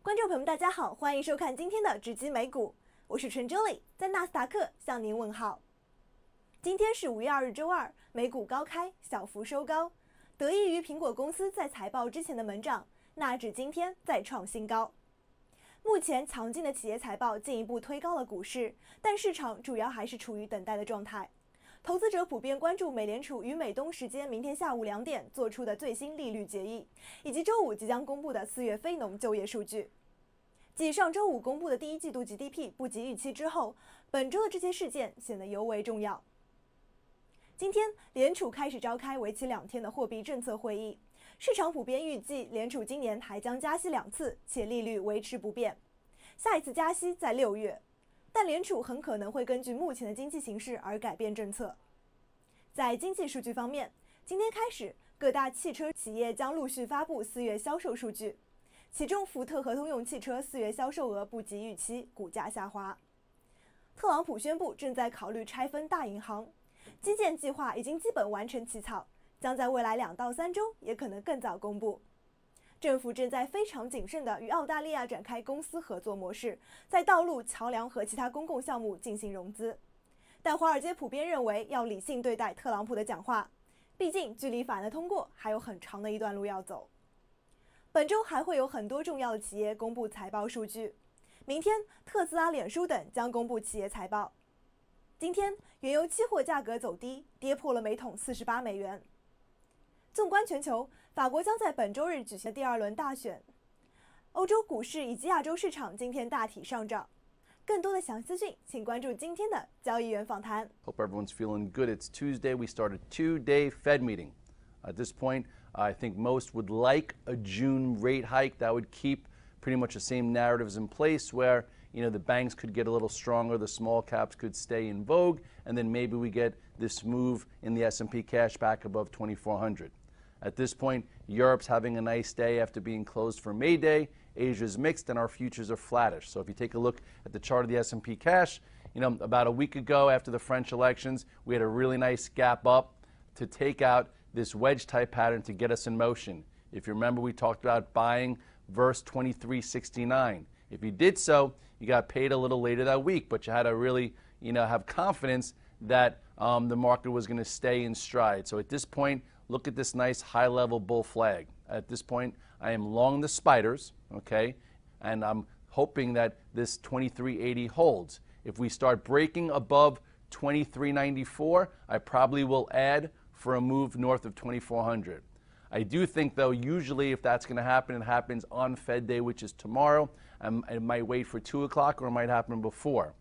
观众朋友们，大家好，欢迎收看今天的直击美股，我是陈周丽，在纳斯达克向您问好。今天是5月2日周二，美股高开，小幅收高，得益于苹果公司在财报之前的猛涨，纳指今天再创新高。目前强劲的企业财报进一步推高了股市，但市场主要还是处于等待的状态。投资者普遍关注美联储于美东时间明天下午2点做出的最新利率决议，以及周五即将公布的4月非农就业数据。继上周五公布的第一季度 GDP 不及预期之后，本周的这些事件显得尤为重要。今天，联储开始召开为期2天的货币政策会议，市场普遍预计联储今年还将加息2次，且利率维持不变。下一次加息在6月。但联储很可能会根据目前的经济形势而改变政策。在经济数据方面，今天开始，各大汽车企业将陆续发布4月销售数据，其中福特和通用汽车4月销售额不及预期，股价下滑。特朗普宣布正在考虑拆分大银行，基建计划已经基本完成起草，将在未来2到3周，也可能更早公布。政府正在非常谨慎地与澳大利亚展开公司合作模式，在道路、桥梁和其他公共项目进行融资。但华尔街普遍认为要理性对待特朗普的讲话，毕竟距离法案的通过还有很长的一段路要走。本周还会有很多重要的企业公布财报数据，明天特斯拉、脸书等将公布企业财报。今天原油期货价格走低，跌破了每桶48美元。纵观全球，法国将在本周日举行第2轮大选。欧洲股市以及亚洲市场今天大体上涨。更多的详细资讯，请关注今天的交易员访谈。 Hope everyone's feeling good. It's Tuesday. We start a 2-day Fed meeting. At this point, I think most would like a June rate hike that would keep pretty much the same narratives in place where, the banks could get a little stronger, the small caps could stay in vogue, and then maybe we get this move in the S&P cash back above 2,400. At this point, Europe's having a nice day after being closed for May Day. Asia's mixed, and our futures are flattish. So if you take a look at the chart of the S&P cash, about a week ago after the French elections, we had a really nice gap up to take out this wedge-type pattern to get us in motion. If you remember, we talked about buying verse 2369. If you did so, you got paid a little later that week, but you had to really, have confidence that the market was going to stay in stride. So at this point, look at this nice high-level bull flag. At this point, I am long the spiders, okay? And I'm hoping that this 2380 holds. If we start breaking above 2394, I probably will add for a move north of 2400. I do think, though, usually if that's going to happen, it happens on Fed Day, which is tomorrow. It might wait for 2 o'clock or it might happen before.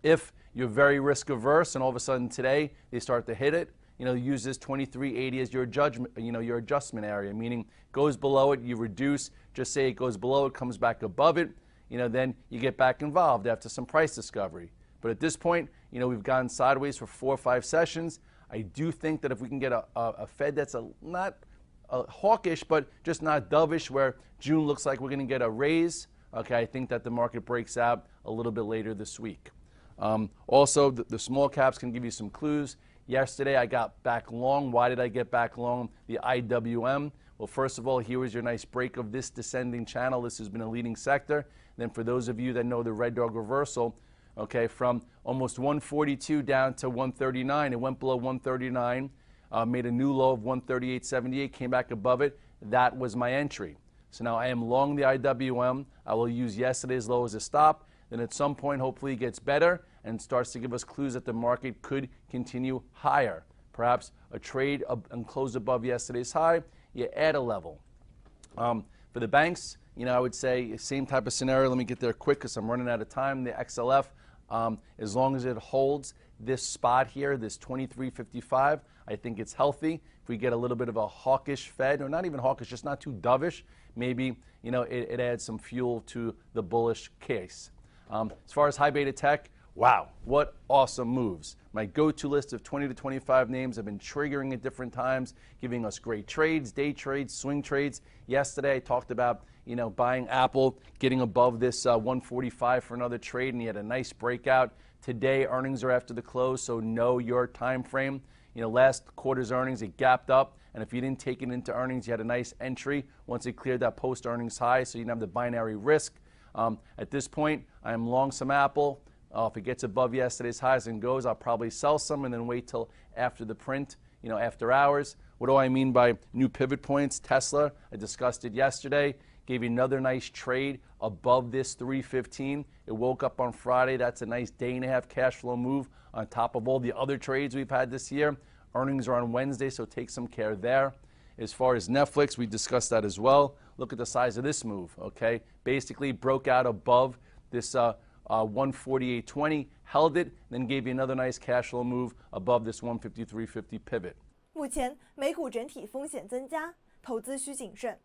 If you're very risk-averse and all of a sudden today they start to hit it, use this 2380 as your judgment, your adjustment area, meaning goes below it, you reduce, just say it goes below it, comes back above it, then you get back involved after some price discovery. But at this point, we've gone sideways for 4 or 5 sessions. I do think that if we can get a Fed that's not hawkish, but just not dovish, where June looks like we're going to get a raise, okay, I think that the market breaks out a little bit later this week. Also, the small caps can give you some clues. Yesterday, I got back long. Why did I get back long? The IWM. Well, first of all, here was your nice break of this descending channel. This has been a leading sector. Then for those of you that know the Red Dog reversal, okay, from almost 142 down to 139, it went below 139, made a new low of 138.78, came back above it. That was my entry. So now I am long the IWM. I will use yesterday's low as a stop. Then at some point, hopefully it gets better and starts to give us clues that the market could continue higher. Perhaps a trade and close above yesterday's high, you add a level. For the banks, I would say same type of scenario. Let me get there quick because I'm running out of time. The XLF, as long as it holds this spot here, this 2355, I think it's healthy. If we get a little bit of a hawkish Fed, or not even hawkish, just not too dovish, maybe it adds some fuel to the bullish case. As far as high beta tech, wow, what awesome moves. My go-to list of 20 to 25 names have been triggering at different times, giving us great trades, day trades, swing trades. Yesterday I talked about, buying Apple, getting above this 145 for another trade, and he had a nice breakout. Today earnings are after the close, so know your time frame. Last quarter's earnings, it gapped up, and if you didn't take it into earnings, you had a nice entry once it cleared that post-earnings high, so you didn't have the binary risk. At this point, I am long some Apple. If it gets above yesterday's highs and goes, I'll probably sell some and then wait till after the print, after hours. What do I mean by new pivot points? Tesla, I discussed it yesterday, gave you another nice trade above this 315. It woke up on Friday. That's a nice day-and-a-half cash flow move on top of all the other trades we've had this year. Earnings are on Wednesday, so take some care there. As far as Netflix, we discussed that as well. Look at the size of this move, okay? Basically broke out above this 148.20, held it, then gave you another nice cash flow move above this 153.50 pivot. 目前美股整体风险增加，投资需谨慎。